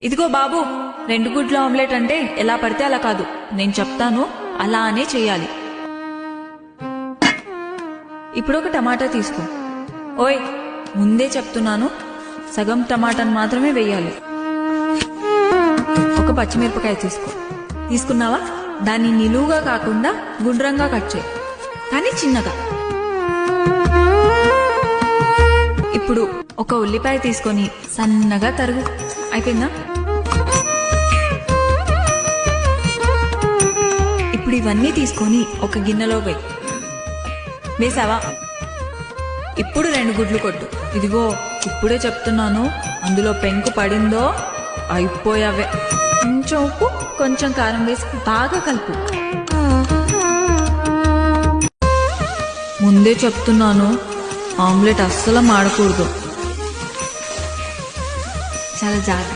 ఇదిగో బాబు, 2 గుడ్ల ఆమ్లెట్ అంటే ఎలా పడితే అలా కాదు. నేను చెప్తాను, అలానే చెయ్యాలి. ఇప్పుడు ఒక టమాటా తీసుకో. ఓయ్, ముందే చెప్తున్నాను, సగం టమాటాను మాత్రమే వేయాలి. ఒక పచ్చిమిరపకాయ తీసుకో. తీసుకున్నావా? దాన్ని నిలువుగా కాకుండా గుండ్రంగా కట్ చేయి, కానీ చిన్నగా. ఇప్పుడు ఒక ఉల్లిపాయ తీసుకొని సన్నగా తరుగు. అయిపోయిందా? ఇప్పుడు ఇవన్నీ తీసుకొని ఒక గిన్నెలో వేయి. వేసావా? ఇప్పుడు 2 గుడ్లు కొట్టు. ఇదిగో, ఇప్పుడే చెప్తున్నాను, అందులో పెంకు పడిందో అయిపోయావే. కొంచెం ఉప్పు, కొంచెం కారం వేసి బాగా కలుపు. ముందే చెప్తున్నాను, ఆమ్లెట్ అస్సలు మాడకూడదు. చాలా జాగ్రత్త.